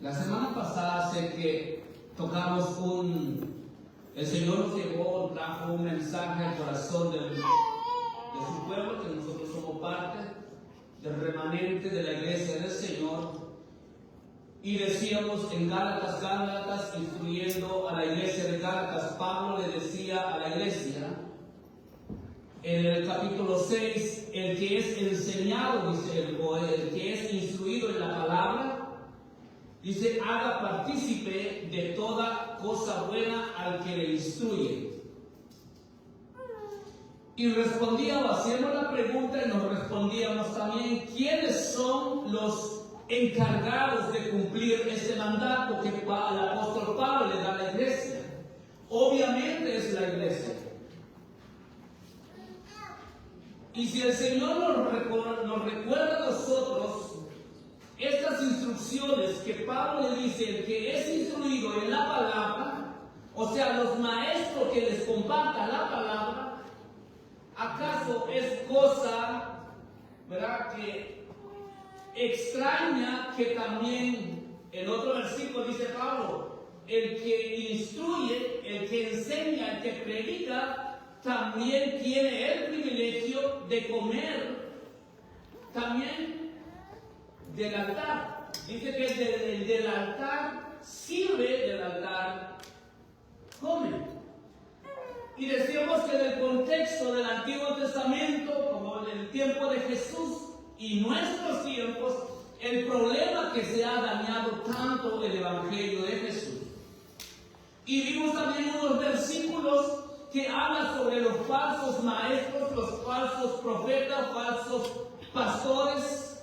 La semana pasada sé que tocamos el Señor nos llevó, trajo un mensaje al corazón de su pueblo, que nosotros somos parte del remanente de la iglesia del Señor. Y decíamos en Gálatas, instruyendo a la iglesia de Gálatas, Pablo le decía a la iglesia, en el capítulo 6, el que es enseñado, dice él, o el que es instruido en la palabra, dice, haga partícipe de toda cosa buena al que le instruye. Y respondíamos, hacíamos la pregunta y nos respondíamos también, ¿quiénes son los encargados de cumplir ese mandato que el apóstol Pablo le da a la iglesia? Obviamente es la iglesia. Y si el Señor nos recuerda a nosotros estas instrucciones que Pablo le dice, el que es instruido en la palabra, o sea, los maestros que les compartan la palabra, ¿acaso es cosa, verdad, que extraña que también en otro versículo dice Pablo, el que instruye, el que enseña, el que predica, también tiene el privilegio de comer también del altar? Dice que del altar sirve, del altar come. Y decíamos que en el contexto del Antiguo Testamento, como en el tiempo de Jesús y nuestros tiempos, el problema que se ha dañado tanto el Evangelio de Jesús. Y vimos también unos versículos que hablan sobre los falsos maestros, los falsos profetas, falsos pastores,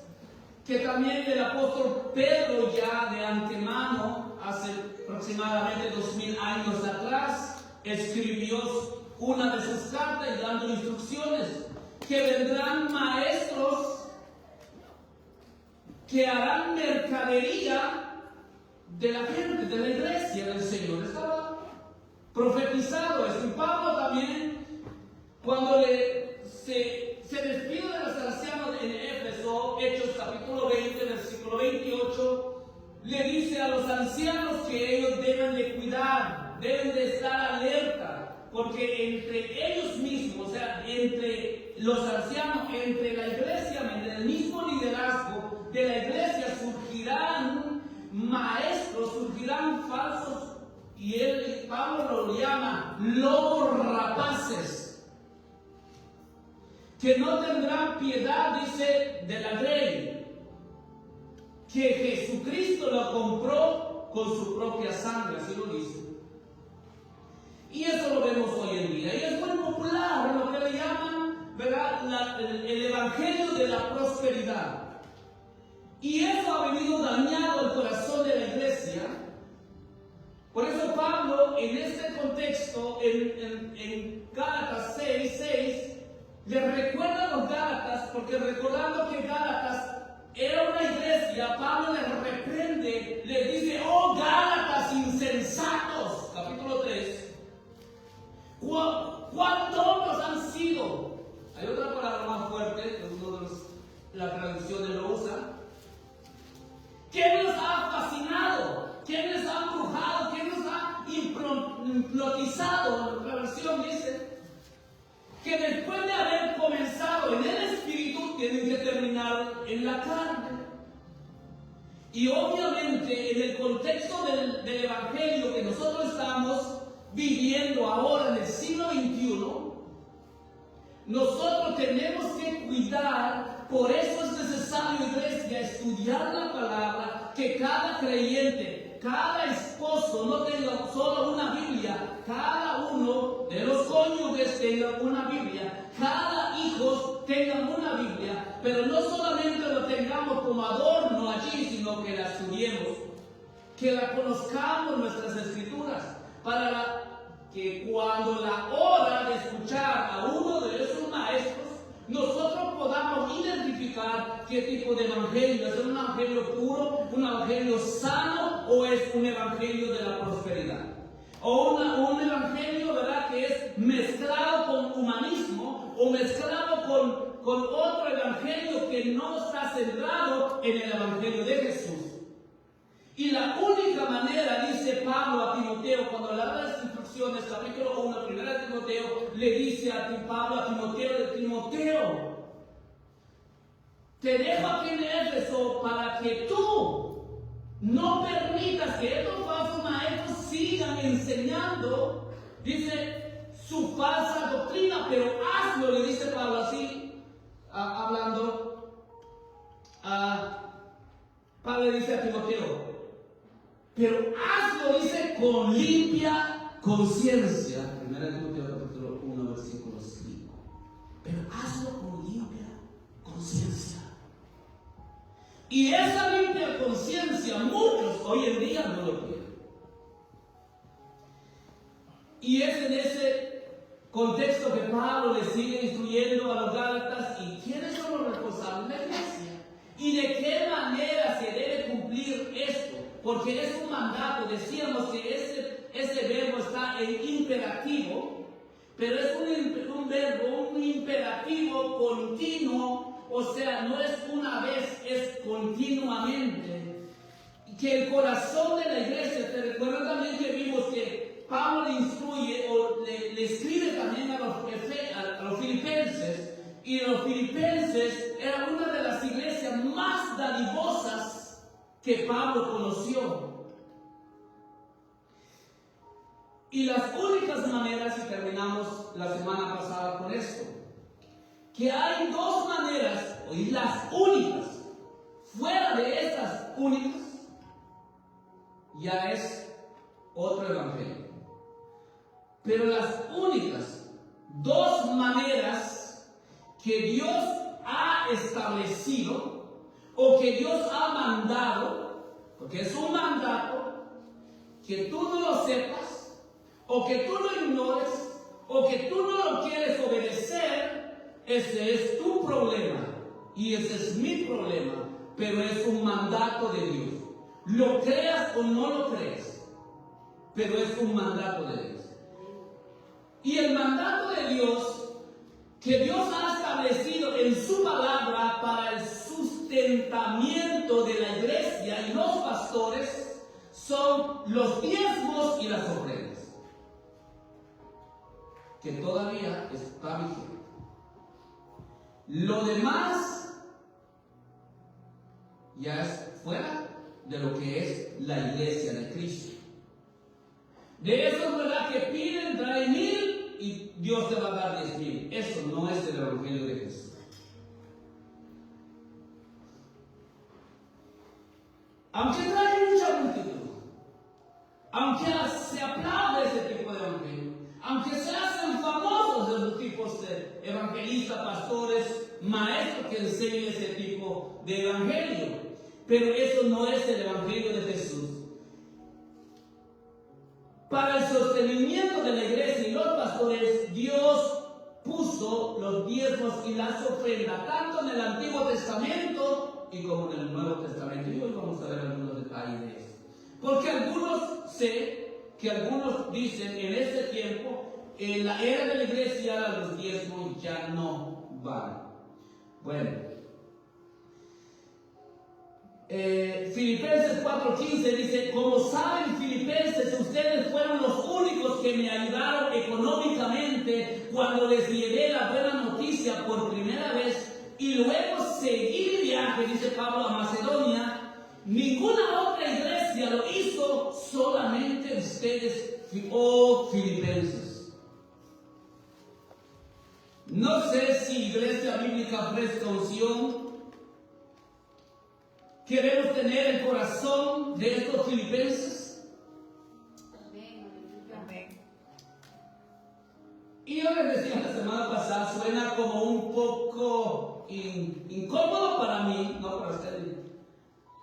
que también el apóstol Pedro ya de antemano, hace aproximadamente 2000 años atrás, escribió una de sus cartas dando instrucciones, que vendrán maestros que harán mercadería de la gente, de la iglesia del Señor. Estaba profetizado esto. Y Pablo también, cuando se despide de los ancianos en Éfeso, Hechos capítulo 20, versículo 28, le dice a los ancianos que ellos deben de cuidar, deben de estar alerta, porque entre ellos mismos, o sea, entre los ancianos, entre la iglesia, entre el mismo liderazgo de la iglesia, surgirán maestros, surgirán falsos, y Pablo lo llama lobos rapaces, que no tendrán piedad, dice, de la ley, que Jesucristo lo compró con su propia sangre, así lo dice. Y eso lo vemos hoy en día. Y es muy popular lo que le llaman, ¿verdad?, el evangelio de la prosperidad. Y eso ha venido dañado el corazón de la iglesia. Por eso Pablo, en este contexto, en Gálatas 6, le recuerda a los Gálatas, porque recordando que Gálatas era una iglesia, Pablo les reprende, les dice, oh Gálatas insensatos, capítulo 3, ¿cuán tontos han sido? Hay otra palabra más fuerte, que uno de la traducción lo usa. ¿Quién nos ha fascinado? ¿Quién les ha embrujado? ¿Quién nos ha hipnotizado? La versión dice que después de haber comenzado en el espíritu, tienen que terminar en la carne. Y obviamente en el contexto del evangelio que nosotros estamos viviendo ahora en el siglo XXI, nosotros tenemos que cuidar. Por eso es necesario, iglesia, estudiar la palabra, que cada creyente, cada esposo no tenga solo una Biblia, cada uno de los cónyuges tenga una Biblia, cada hijo tenga una Biblia, pero no solamente lo tengamos como adorno allí, sino que la estudiemos, que la conozcamos nuestras escrituras, para que cuando la hora de escuchar a uno de esos maestros, nosotros podamos identificar qué tipo de evangelio es, un evangelio puro, un evangelio sano, o es un evangelio de la prosperidad, o un evangelio, ¿verdad?, que es mezclado con humanismo, o mezclado con otro evangelio que no está centrado en el evangelio de Jesús. Y la única manera, dice Pablo a Timoteo, cuando le da las instrucciones, capítulo 1, primera de Timoteo, le dice a Pablo a Timoteo, te dejo aquí en Éfeso para que tú no permitas que estos falsos maestros sigan enseñando, dice, su falsa doctrina, pero hazlo, le dice Pablo así, hablando, Pablo le dice a Timoteo, pero hazlo, dice, con limpia conciencia. Primera de Timoteo capítulo 1, versículo 5. Pero hazlo con limpia conciencia. Y esa limpia conciencia, muchos hoy en día no lo tienen. Y es en ese contexto que Pablo le sigue instruyendo a los Gálatas. ¿Y quiénes son los responsables de la iglesia? ¿Y de qué manera se debe cumplir esto? Porque es un mandato. Decíamos que ese verbo está en imperativo, pero es un verbo, un imperativo continuo. O sea, no es una vez, es continuamente. Que el corazón de la iglesia, te recuerdan también que vimos que Pablo le instruye o le escribe también a los filipenses, y los filipenses eran una de las iglesias más dadivosas que Pablo conoció. Y las únicas maneras, y terminamos la semana pasada con esto, que hay dos maneras, y las únicas, fuera de estas únicas, ya es otro evangelio. Pero las únicas dos maneras que Dios ha establecido o que Dios ha mandado, porque es un mandato, que tú no lo sepas o que tú lo ignores o que tú no lo quieres obedecer, ese es tu problema y ese es mi problema, pero es un mandato de Dios. Lo creas o no lo creas, pero es un mandato de Dios. Y el mandato de Dios, que Dios ha establecido en su palabra para el sustentamiento de la iglesia y los pastores, son los diezmos y las ofrendas, que todavía está vigente. Lo demás ya es fuera de lo que es la iglesia de Cristo. De eso es verdad que piden, trae 1000 y Dios te va a dar 10,000. Eso no es el evangelio de Jesús. Aunque trae mucha multitud, aunque se aplaude ese tipo de evangelio, aunque se hacen famosos esos tipos de evangelistas, pastores, maestros que enseñan ese tipo de evangelio, pero eso no es el evangelio de Jesús. Para el sostenimiento de la iglesia y los pastores, Dios puso los diezmos y las ofrendas, tanto en el Antiguo Testamento y como en el Nuevo Testamento. Y hoy vamos a ver algunos detalles de eso. Porque algunos dicen en este tiempo, en la era de la iglesia, los diezmos ya no van. Bueno. Filipenses 4:15 dice, como saben, filipenses, ustedes fueron los únicos que me ayudaron económicamente cuando les llevé la buena noticia por primera vez y luego seguí mi viaje, dice Pablo, a Macedonia. Ninguna otra iglesia lo hizo, solamente ustedes, oh filipenses. No sé si Iglesia Bíblica Fresca Unción queremos tener el corazón de estos filipenses. Amén. Y yo les decía la semana pasada, suena como un poco incómodo para mí, no para ustedes.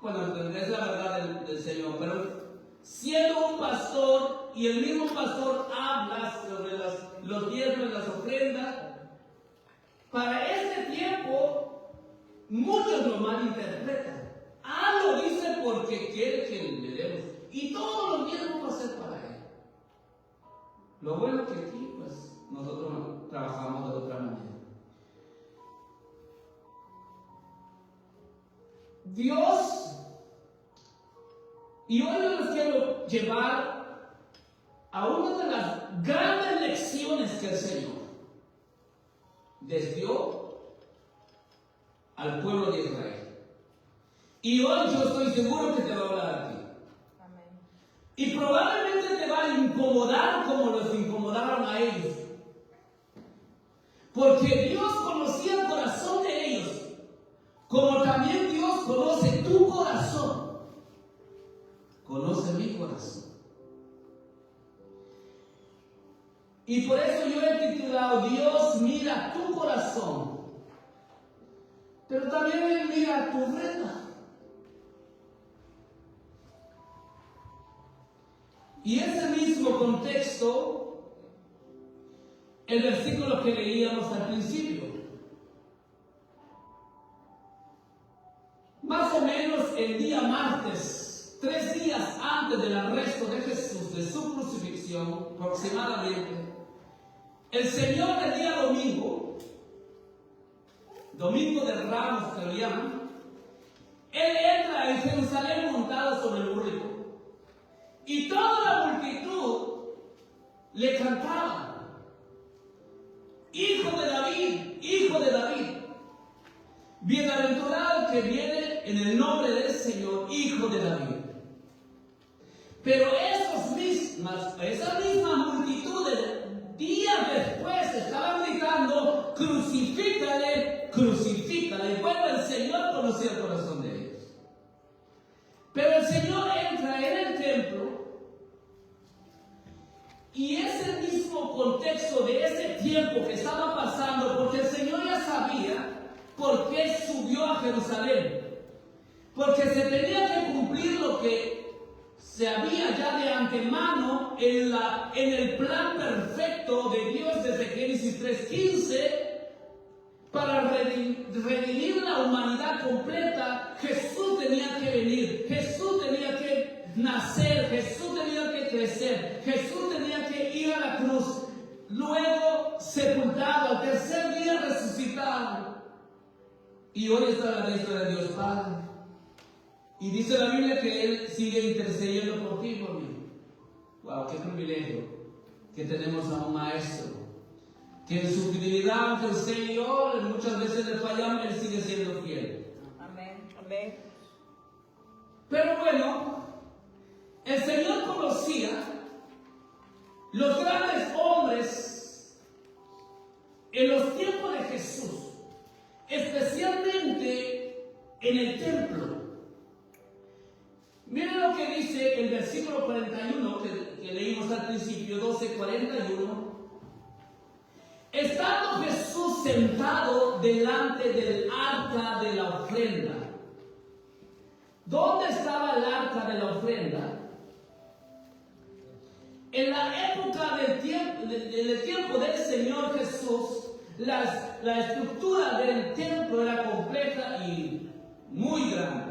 Bueno, es la verdad del Señor, pero siendo un pastor y el mismo pastor habla sobre los diezmos y las ofrendas, para este tiempo muchos lo malinterpretan. Lo dice porque quiere que le demos. Y todos los días vamos a hacer para él. Lo bueno que aquí, pues, nosotros trabajamos de otra manera. Dios, Y hoy yo les quiero llevar a una de las grandes lecciones que el Señor les dio al pueblo de Israel. Y hoy yo estoy seguro que te va a hablar a ti. Amén. Y probablemente te va a incomodar como los incomodaron a ellos. Porque Dios conocía el corazón de ellos, como también Dios conoce tu corazón. Conoce mi corazón. Y por eso yo he titulado Dios mira tu corazón, pero también Él mira tu ofrenda. Y ese mismo contexto, el versículo que leíamos al principio, más o menos el día martes, 3 días antes del arresto de Jesús, de su crucifixión aproximadamente, el Señor del día domingo, domingo de Ramos que lo llaman, Él entra en Jerusalén montado sobre el burrito. Y toda la multitud le cantaba: Hijo de David, Hijo de David. Bienaventurado que viene en el nombre del Señor, Hijo de David. Pero esa misma multitud días después estaban gritando: crucifícale, crucifícale. Bueno, el Señor conocía el corazón de ellos. Pero el Señor entra en el templo, y es el mismo contexto de ese tiempo que estaba pasando, porque el Señor ya sabía por qué subió a Jerusalén. Porque se tenía que cumplir lo que se había ya de antemano en el plan perfecto de Dios desde Génesis 3:15, para redimir la humanidad completa. Jesús tenía que venir, Jesús tenía que nacer, Jesús tenía que crecer, Jesús tenía que ir a la cruz, luego sepultado, al tercer día resucitado, y hoy está a la diestra de Dios Padre. Y dice la Biblia que Él sigue intercediendo por ti y por mí. Wow, qué privilegio que tenemos a un maestro que en su fidelidad, aunque usted y yo muchas veces le fallamos, Él sigue siendo fiel. Amén, amén. Pero bueno, el Señor conocía los grandes hombres en los tiempos de Jesús, especialmente en el templo. Miren lo que dice el versículo 41 que leímos al principio, 12:41. Estando Jesús sentado delante del arca de la ofrenda. ¿Dónde estaba el arca de la ofrenda? En la época del tiempo del Señor Jesús, la estructura del templo era compleja y muy grande.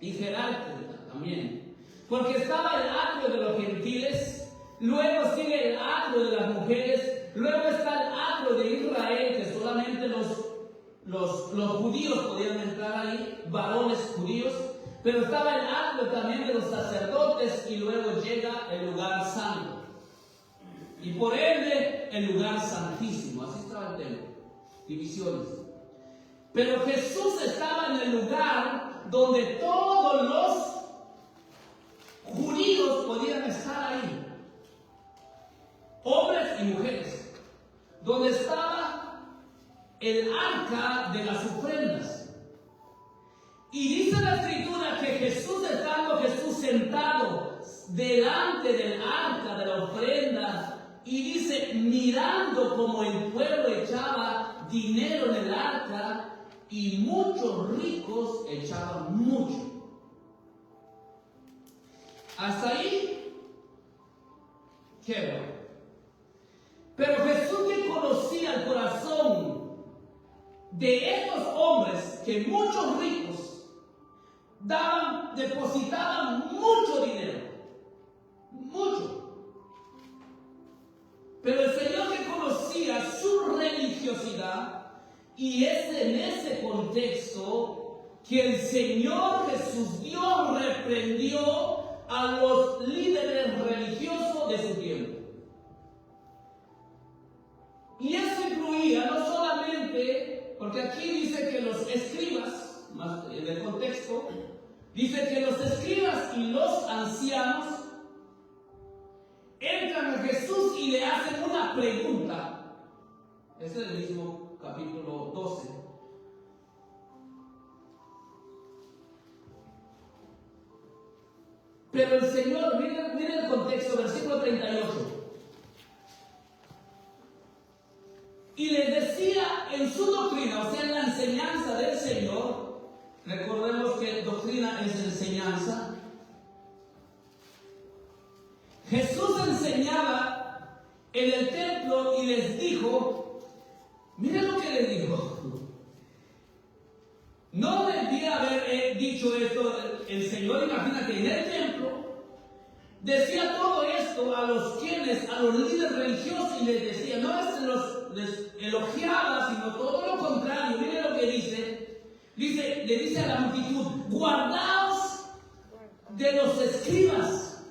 Y jerárquica también. Porque estaba el atrio de los gentiles, luego sigue el atrio de las mujeres, luego está el atrio de Israel, que solamente los judíos podían entrar ahí, varones judíos, pero estaba el atrio también de los sacerdotes, y luego llega el lugar santo. Y por ende, el lugar santísimo. Así estaba el templo. Divisiones. Pero Jesús estaba en el lugar donde todos los judíos podían estar ahí, hombres y mujeres, donde estaba el arca de las ofrendas. Y dice la Escritura que Jesús, estando Jesús sentado delante del arca de la ofrenda, y dice, mirando como el pueblo echaba dinero en el arca, y muchos ricos echaban mucho. Hasta ahí, qué bueno. Pero Jesús, que conocía el corazón de estos hombres, que muchos ricos depositaban mucho dinero, mucho. Pero el Señor, que conocía su religiosidad, y es en ese contexto que el Señor Jesús, Dios, reprendió a los líderes religiosos de su tiempo. Y eso incluía no solamente, porque aquí dice que los escribas, más en el contexto, dice que los escribas y los ancianos entran a Jesús y le hacen una pregunta. Ese es el mismo capítulo 12. Pero el Señor, miren el contexto, versículo 38. Y les decía en su doctrina, o sea, en la enseñanza del Señor, recordemos que doctrina es enseñanza. Jesús enseñaba en el templo y les dijo, miren lo que les dijo. No debía haber dicho esto el Señor, imagínate, en el templo. Decía todo esto a los líderes religiosos y les decía, no les elogiaba, sino todo lo contrario. Miren lo que dice. Le dice a la multitud, guardaos de los escribas.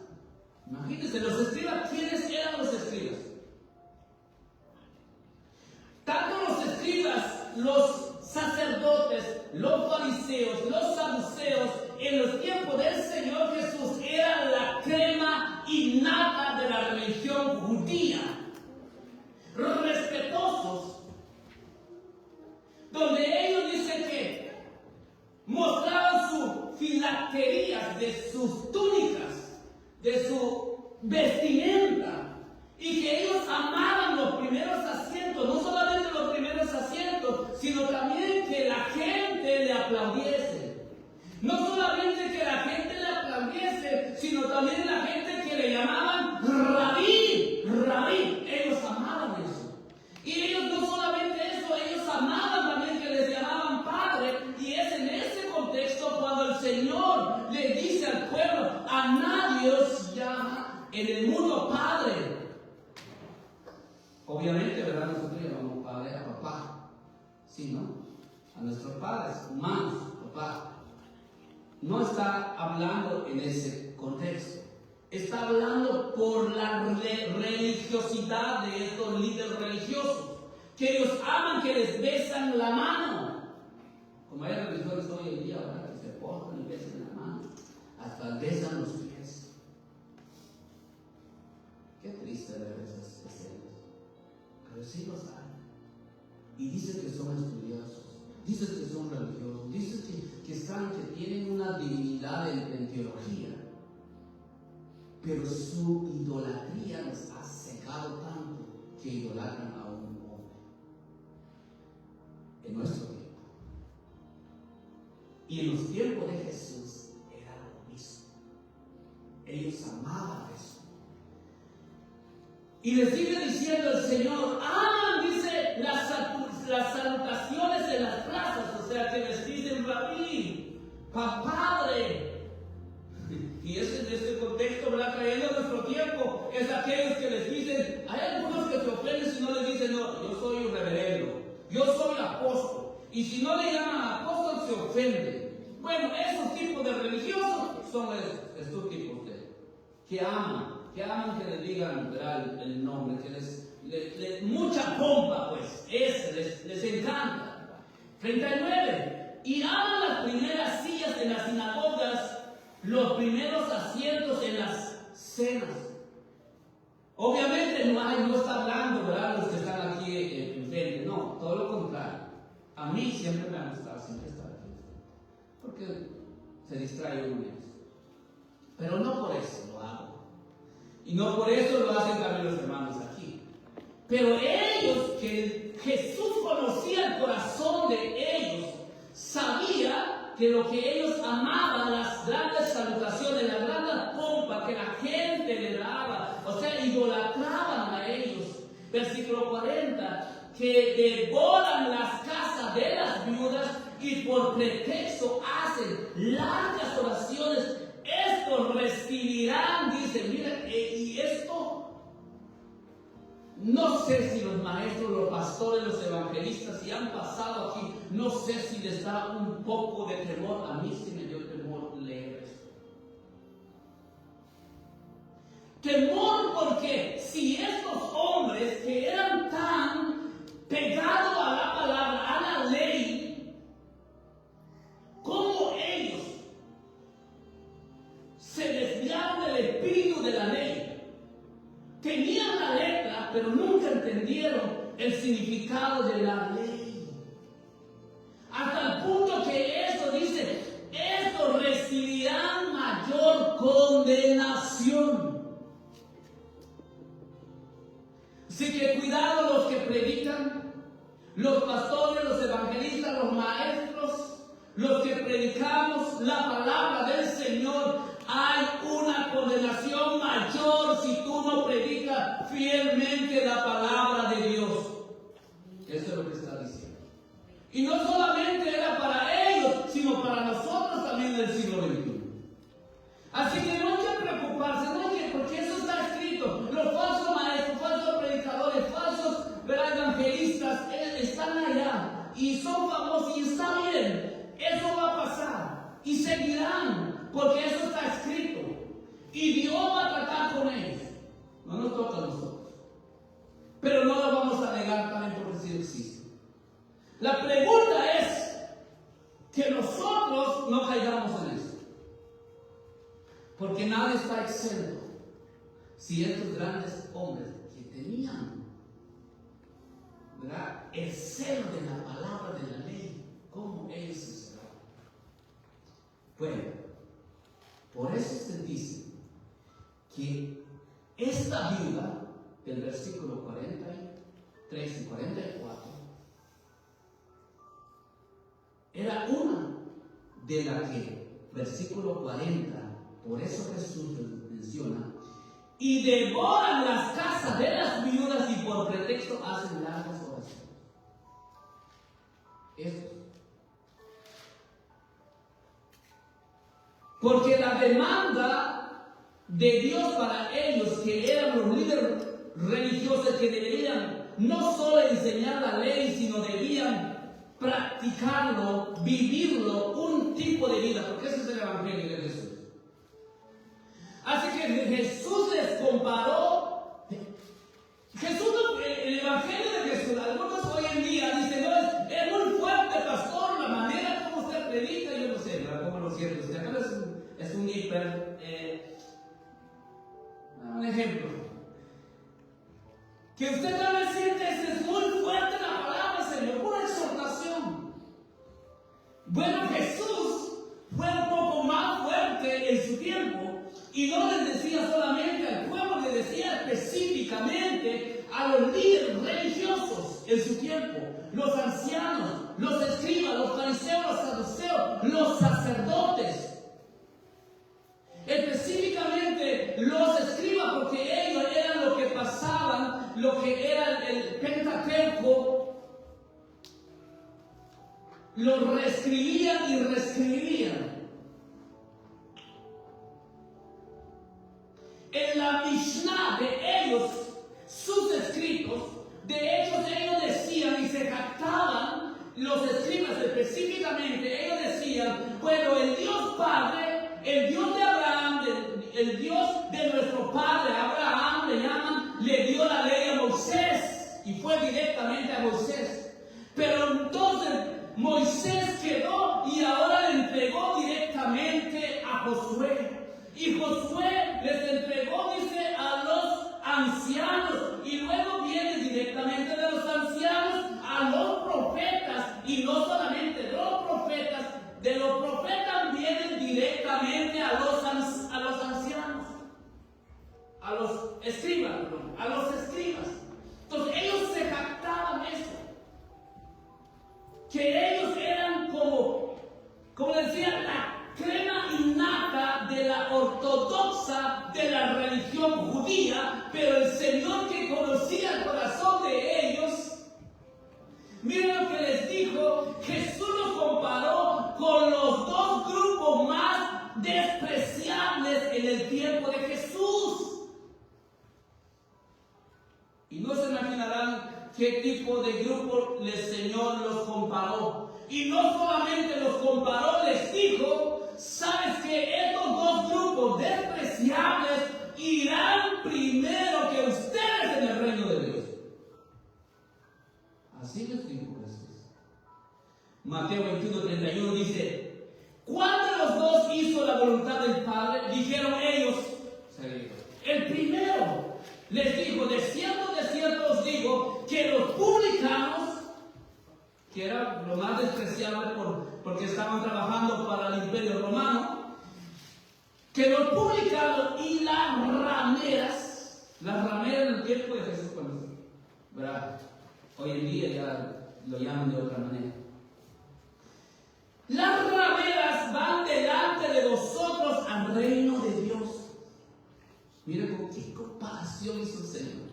Imagínense, los escribas, ¿quiénes eran los escribas? Tanto los escribas, los sacerdotes, los fariseos, los saduceos, en los tiempos del Señor Jesús eran la crema innata de la religión judía, respetuosos, donde ellos dicen que mostraban sus filacterías de sus túnicas, de su vestimenta, y que ellos amaban los primeros asientos, no solamente los primeros asientos, sino también que la gente le aplaudiese. No solamente que la gente le aplaudiese, sino también la gente que le llamaban rabí, rabí. Ellos amaban eso. Y ellos no solamente eso, ellos amaban también que les llamaban padre. Y es en ese contexto cuando el Señor le dice al pueblo, a nadie os llama en el mundo padre. Obviamente, ¿verdad? Nosotros llamamos padre a papá. Sí, ¿no? A nuestros padres humanos, papá. No está hablando en ese contexto. Está hablando por la religiosidad de estos líderes religiosos. Que ellos aman que les besan la mano. Como hay religiones hoy en día, ¿verdad? Que se portan y besan la mano. Hasta besan los pies. Qué triste ver esas escenas. Pero sí los hay. Y dicen que son estudiosos. Dicen que son religiosos. Dicen que tienen una divinidad en teología. Pero su idolatría les ha cegado tanto que idolatran a un hombre. En nuestro tiempo. Y en los tiempos de Jesús era lo mismo. Ellos amaban eso. Y les sigue diciendo el Señor, dice, las salutaciones en las plazas, o sea, que les dicen rabí, padre. Y es en este contexto, ¿verdad? Trayendo a nuestro tiempo, es aquellos que les dicen, hay algunos que se ofenden si no les dicen, no, yo soy un reverendo, yo soy apóstol. Y si no le llaman apóstol, se ofenden. Bueno, esos tipos de religiosos son estos tipos que aman que les digan, ¿verdad? El nombre, que mucha pompa, pues, les encanta. 39. Y aman las primeras sillas en las sinagogas, los primeros asientos en las cenas. Obviamente no está hablando, ¿verdad? Los que están aquí enfrente, no, todo lo contrario. A mí siempre me ha gustado siempre estar aquí, porque se distrae uno en eso. Pero no por eso lo hago. Y no por eso lo hacen también los hermanos aquí. Pero ellos, que Jesús conocía el corazón de ellos, sabía que lo que ellos amaban, las grandes salutaciones, la gran pompa que la gente le daba, o sea, idolatraban a ellos. Versículo 40, que devoran las casas de las viudas y por pretexto hacen largas oraciones. Estos recibirán, dice, mira, y esto, no sé si los maestros, los pastores, los evangelistas, si han pasado aquí, no sé si les da un poco de temor. A mí sí me dio temor leer esto. Temor porque si estos hombres que eran tan pegados a la palabra, a la ley, como ellos se desviaron del espíritu de la ley, tenían la letra, pero nunca entendieron el significado de la ley. Hasta el punto que esto dice, estos recibirán mayor condenación. Así que cuidado los que predican, los pastores, los evangelistas, los maestros, los que predicamos la palabra del Señor. Hay una condenación mayor si tú no predicas fielmente la palabra de Dios. Eso es lo que está diciendo. Y no solamente era para ellos, sino para nosotros también del siglo XXI. Así que no hay que preocuparse, porque eso está escrito. Los falsos maestros, falsos predicadores, falsos evangelistas están allá y son famosos y está bien. Eso va a pasar y seguirán, porque eso está escrito. Y Dios va a tratar con ellos. No nos toca a nosotros. Pero no lo vamos a negar también porque sí existe. La pregunta es que nosotros no caigamos en eso. Porque nadie está exento. Si estos grandes hombres que tenían, ¿verdad?, el celo de la palabra de la ley, ¿cómo ellos se cerraron? Bueno, por eso se dice que esta viuda del versículo 43 y 44 era una de las que, versículo 40, por eso Jesús menciona, y devoran las casas de las viudas y por pretexto hacen largas oraciones. Esto. Porque la demanda de Dios para ellos, que eran los líderes religiosos que deberían no solo enseñar la ley, sino debían practicarlo, vivirlo, un tipo de vida, porque ese es el evangelio de Jesús. Así que Jesús les comparó. El evangelio de Jesús, algunos hoy en día dicen, no, es muy fuerte, pastor, la manera como usted predica, yo no sé, ¿cómo lo siente usted? Acá es un hiper, un ejemplo. Que usted tal vez siente, es muy fuerte la palabra, Señor, una exhortación. Bueno, Jesús fue un poco más fuerte en su tiempo. Y no les decía solamente al pueblo, le decía específicamente a los líderes religiosos en su tiempo, los ancianos, los escribas, los fariseos, los saduceos, los sacerdotes. Específicamente los escribas, porque ellos eran los que pasaban, lo que era el Pentateuco, lo reescribían y reescribían. En la Mishnah de ellos, sus escritos, de hecho ellos decían y se jactaban, los escribas específicamente, ellos decían, bueno, el Dios Padre, el Dios de Abraham, el Dios de nuestro Padre Abraham, le dio la ley a Moisés, y fue directamente a Moisés. Pero entonces Moisés quedó y ahora le entregó directamente a Josué. Y Josué les entregó, dice, a los ancianos. Y luego viene directamente de los ancianos a los profetas. Y no solamente de los profetas vienen directamente a los ancianos. A los escribas, perdón, a los escribas. Entonces ellos se jactaban eso. Que ellos eran como decían, la crema innata de la ortodoxa de la religión judía, pero el Señor que conocía el corazón de ellos, miren lo que les dijo. Jesús los comparó con los dos grupos más despreciables en el tiempo de Jesús. Y no se imaginarán qué tipo de grupo el Señor los comparó. Y no solamente los comparó, les dijo, sabes que estos dos grupos despreciables irán Mateo 21:31 dice: ¿cuál de los dos hizo la voluntad del Padre? Dijeron ellos. El primero. Les dijo: de cierto os digo, que los publicanos, que era lo más despreciable porque estaban trabajando para el imperio romano, que los publicanos y las rameras en el tiempo de Jesús, ¿verdad? Hoy en día ya lo llaman de otra manera. Las rameras van delante de vosotros al reino de Dios. Mira con qué comparación hizo el Señor.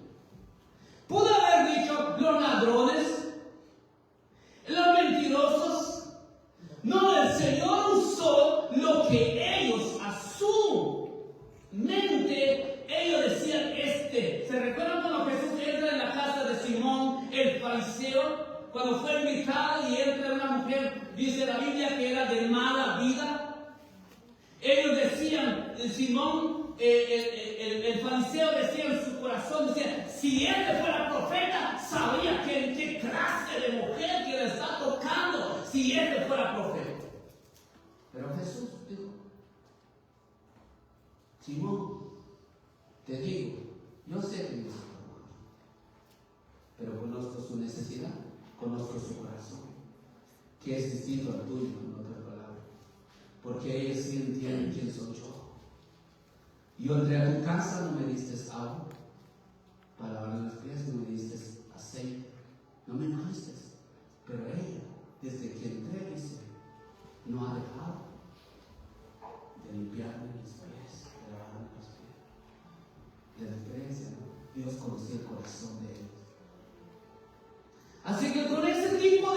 Pudo haber dicho los ladrones, los mentirosos. No, el Señor usó lo que ellos, a su mente, ellos decían ¿Se recuerdan cuando Jesús entra en la casa de Simón, el fariseo? Cuando fue invitada y entra una mujer, dice la Biblia que era de mala vida. Ellos decían, Simón, el fariseo decía en su corazón, decía: si este fuera profeta, sabría qué clase de mujer que le está tocando, si este fuera profeta. Pero Jesús dijo: Simón, te digo, yo sé que no es amor, pero conozco su necesidad, conozco su corazón, que es distinto al tuyo, en otras palabras, porque ellos sí entienden quién soy yo. Yo entré a tu casa, no me diste agua para lavar los pies, no me diste aceite, no me llamaste, pero ella, desde que entré, dice, no ha dejado de limpiarme los pies, de lavarme los pies. La diferencia, ¿no? Dios conocía el corazón de ellos. Así que con ese tipo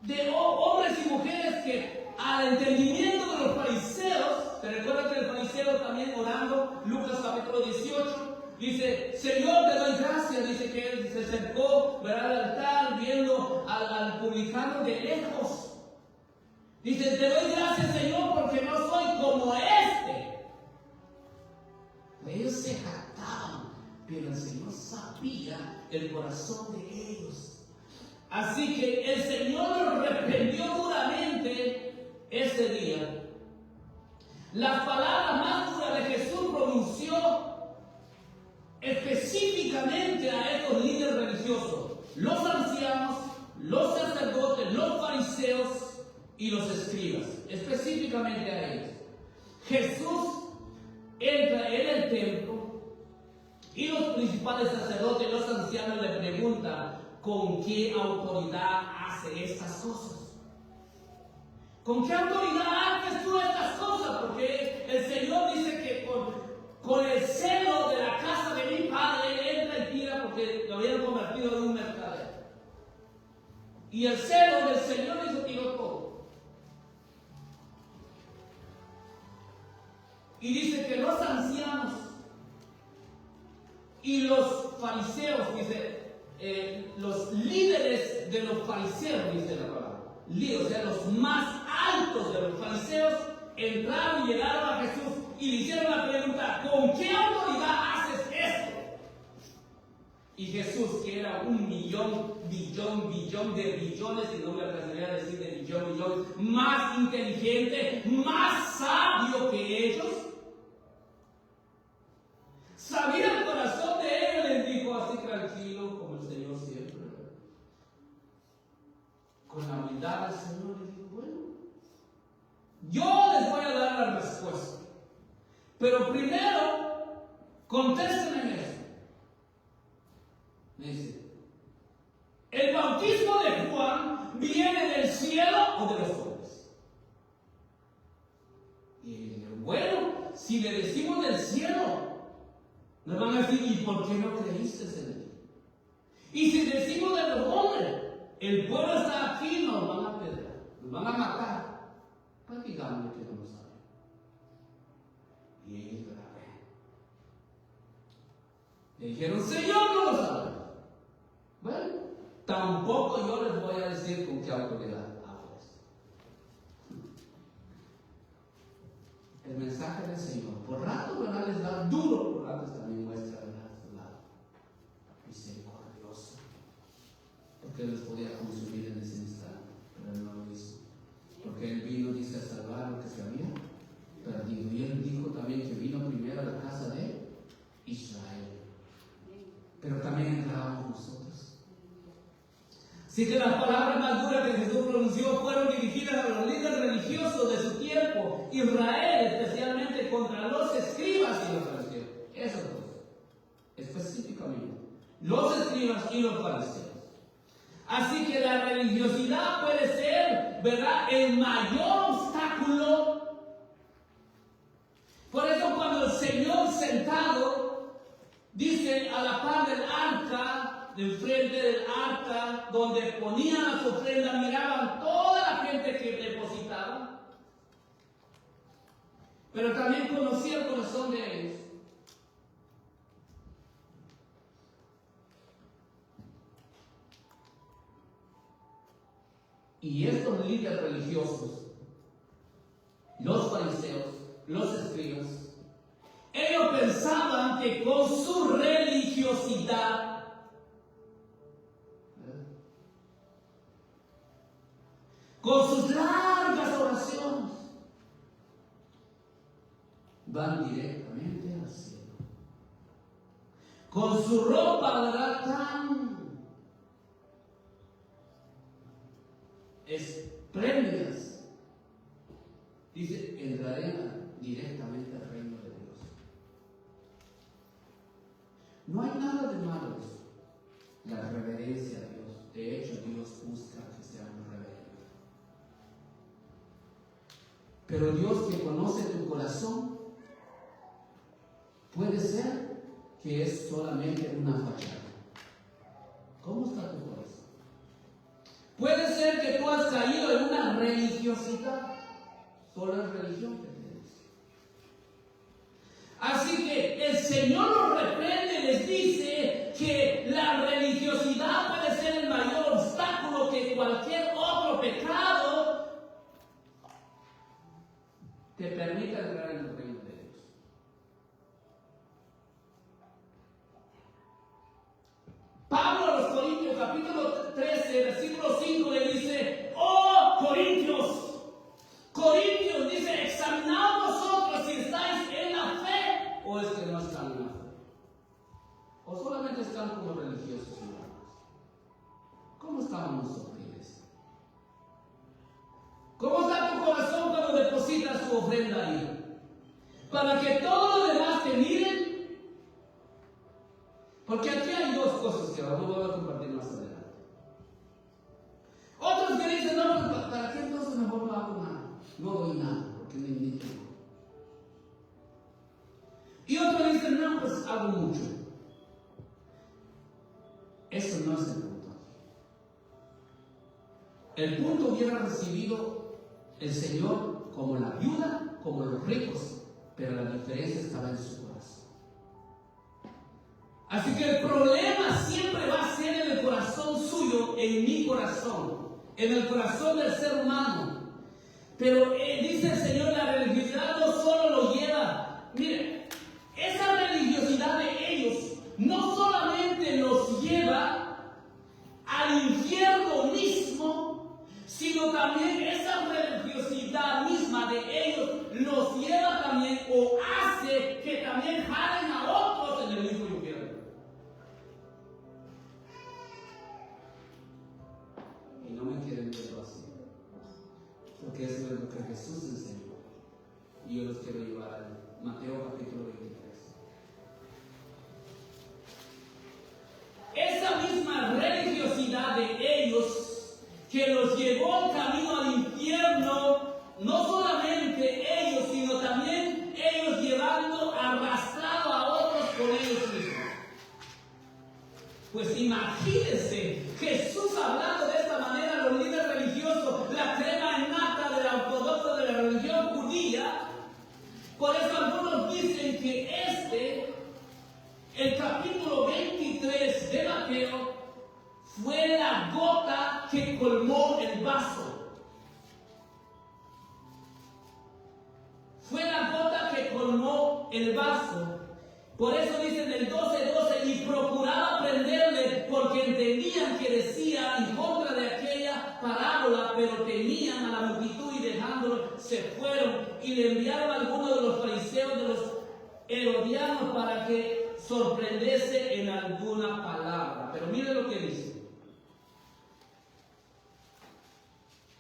de hombres y mujeres que al entendimiento de los fariseos, ¿te recuerdas que el fariseo también orando, Lucas capítulo 18, dice: Señor, te doy gracias? Dice que él se acercó, ¿verdad?, al altar, viendo al publicano de lejos. Dice: te doy gracias, Señor, porque no soy como este. Ellos se jactaban, pero el Señor sabía el corazón de ellos. Así que el Señor los reprendió duramente ese día. Las palabras más duras de Jesús pronunció específicamente a estos líderes religiosos, los ancianos, los sacerdotes, los fariseos y los escribas, específicamente a ellos. Jesús entra en el templo y los principales sacerdotes y los ancianos le preguntan: ¿con qué autoridad hace estas cosas? ¿Con qué autoridad haces tú estas cosas? Porque el Señor dice que con el celo de la casa de mi padre entra y tira, porque lo habían convertido en un mercader. Y el celo del Señor hizo tiró todo. Y dice que los ancianos y los fariseos, dice, los líderes de los fariseos, dice la palabra, o sea, los más altos de los fariseos, entraron y llegaron a Jesús y le hicieron la pregunta: ¿con qué autoridad haces esto? Y Jesús, que era un millón de billones, y no me alcanzaría a decir de billón, más inteligente, más sabio que ellos, sabía el corazón de ellos, les dijo así tranquilo, como el Señor siempre. Con la humildad del Señor les dijo: bueno, yo les voy a dar la respuesta, pero primero contéstenme eso. Dice: ¿el bautismo de Juan viene del cielo o de los hombres? Y bueno, si le decimos del cielo, nos van a decir: ¿y por qué no creíste en él? Y si decimos de los hombres, el pueblo está aquí, nos van a pedrar, nos van a matar. Pues digamos que no lo saben. Y ellos le dijeron: Señor, no lo saben. Bueno, tampoco yo les voy a decir con qué autoridad hago esto. El mensaje del Señor, por rato, ¿verdad?, les da duro, por rato también muestra, ¿verdad?, su lado misericordioso, porque les podía consumir en ese instante, pero Así que las palabras más duras que Jesús pronunció fueron dirigidas a los líderes religiosos de su tiempo, Israel, especialmente contra los escribas y los fariseos. Esos dos, específicamente, los escribas y los fariseos. Así que la religiosidad puede ser, ¿verdad?, el mayor obstáculo. Por eso cuando el Señor sentado dice a la par del arca, del frente del arca, donde ponían las ofrendas, miraban toda la gente que depositaba, pero también conocía el corazón de ellos. Y estos líderes religiosos, los fariseos, los escribas, ellos pensaban que con su religiosidad, con sus largas oraciones, van directamente al cielo. Con su ropa, ¿verdad?, tan espléndidas, dice, entrarán directamente al reino de Dios. No hay nada de malo en eso, la reverencia a Dios. De hecho, Dios busca que seamos reverentes. Pero Dios, que conoce tu corazón, puede ser que es solamente una fachada. ¿Cómo está tu corazón? Puede ser que tú has caído en una religiosidad. Solo es religión que tienes. Así que el Señor los reprende y les dice que la religiosidad puede ser el mayor obstáculo que cualquier otro pecado te permita entrar en el reino de Dios. Pablo a los Corintios, capítulo 13, versículo 5, le dice: oh Corintios, dice, examinaos vosotros si estáis en la fe, o es que no están en la fe, o solamente están como religiosos humanos. ¿Cómo estamos nosotros, iglesia? ¿Cómo está tu corazón cuando depositas tu ofrenda ahí? Para que todos los demás te miren. Porque aquí hay dos cosas que vamos a compartir más adelante. Otros que dicen: no, pues, ¿para qué entonces mejor no hago nada? No doy nada, porque ni tengo. Y otros dicen: no, pues hago mucho. Eso no es el punto. El punto hubiera recibido el Señor como la viuda, como los ricos, pero la diferencia estaba en su corazón. Así que el problema siempre va a ser en el corazón suyo, en mi corazón, en el corazón del ser humano. Pero dice el Señor, la religiosidad no solo lo lleva, mire, esa religiosidad de ellos no solamente los lleva al infierno mismo, sino también esa religiosidad misma de ellos los lleva también, o hace que también jalen a otros en el mismo infierno. Y no me quieren verlo así, porque eso es lo que Jesús enseñó, y yo los quiero llevar a Mateo capítulo 23. Esa misma religiosidad de ellos que los llevó al camino al infierno, no solamente ellos, sino también ellos llevando arrastrado a otros con ellos mismos. Pues imagínense Jesús hablando de esta manera a los líderes religiosos, la crema innata de la ortodoxa de la religión judía. Por eso algunos dicen que el capítulo 23 de Mateo, fue la gota que colmó el vaso. Fue la gota que colmó el vaso. Por eso dicen el 12:12, y procuraba aprenderle, porque entendían que decía en contra de aquella parábola, pero temían a la multitud y dejándolo se fueron, y le enviaron a algunos de los fariseos, de los herodianos, para que sorprendiese en alguna palabra. Pero mire lo que dice.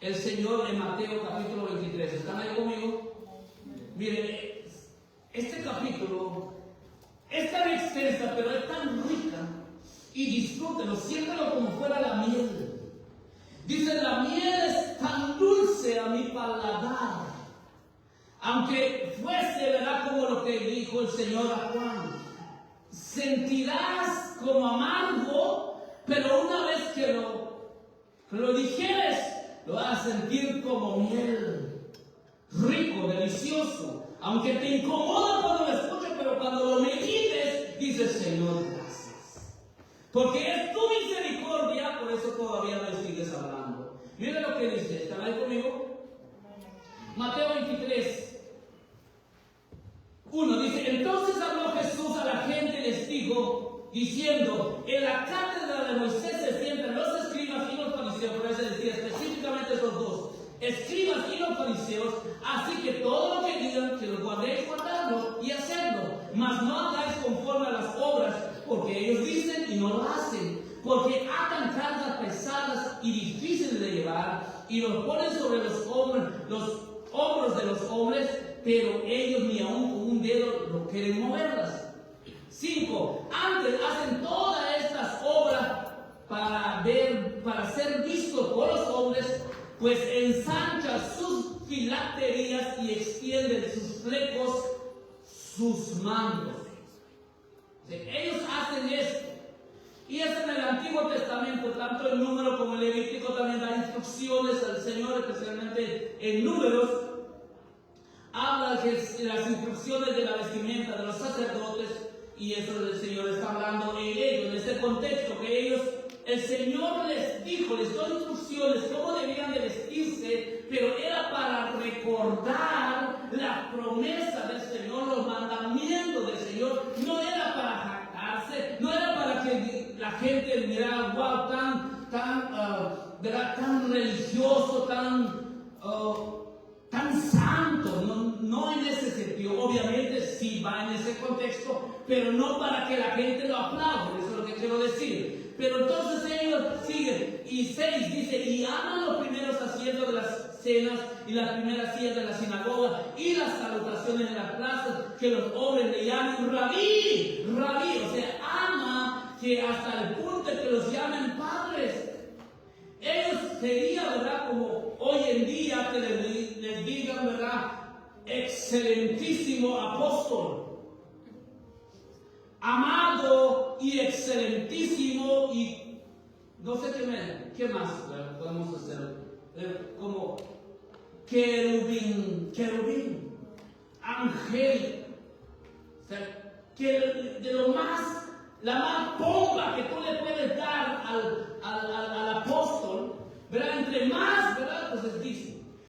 el Señor en Mateo capítulo 23. ¿Están ahí conmigo? Miren, este capítulo es tan extensa, pero es tan rica. Y disfrútenlo, siéntelo como fuera la miel. Dice, la miel es tan dulce a mi paladar, aunque fuese, ¿verdad? Como lo que dijo el Señor a Juan. Sentirás como amargo, pero una vez que lo digieres, lo vas a sentir como miel, rico, delicioso. Aunque te incomoda cuando lo escuches, pero cuando lo medites, dices, Señor, gracias. Porque es tu misericordia, por eso todavía me sigues hablando. Mira lo que dice, ¿están ahí conmigo? Mateo 23. 1 dice, entonces habló Jesús a la gente y les dijo, diciendo, en la cátedra de Moisés se sientan los escribas y los fariseos, por eso decía específicamente esos dos, escribas y los fariseos, así que todo lo que digan, que lo guardéis guardarlo y hacerlo, mas no hagáis conforme a las obras, porque ellos dicen y no lo hacen, porque atan cargas pesadas y difíciles de llevar, y los ponen sobre los hombros de los hombres, pero ellos ni aún con un dedo no quieren moverlas. 5. Antes hacen todas estas obras para ser vistos por los hombres, pues ensanchan sus filacterías y extienden sus flecos, sus mantos. Ellos hacen esto. Y es en el Antiguo Testamento, tanto en Número como en Levítico, también da instrucciones al Señor, especialmente en Números. Habla de las instrucciones de la vestimenta de los sacerdotes, y eso el Señor está hablando en ellos, en este contexto, que ellos, el Señor les dijo, les dio instrucciones cómo debían de vestirse, pero era para recordar la promesa del Señor, los mandamientos del Señor, no era para jactarse, no era para que la gente mirara, wow, tan religioso, tan santo, no en ese sentido, obviamente sí va en ese contexto, pero no para que la gente lo aplaude, eso es lo que quiero decir. Pero entonces ellos siguen, y 6 dice, y aman los primeros asientos de las cenas y las primeras sillas de la sinagoga y las salutaciones en las plazas, que los hombres le llamen rabí, o sea, ama que hasta el punto de que los llamen padres. Ellos sería, ¿verdad? Como hoy en día que les digan, ¿verdad? Excelentísimo apóstol, amado y excelentísimo, y no sé qué más podemos hacer, como querubín, angélico, o sea, que de lo más, la más pompa que tú le puedes dar al apóstol, ¿verdad? Entre más, ¿verdad? Pues es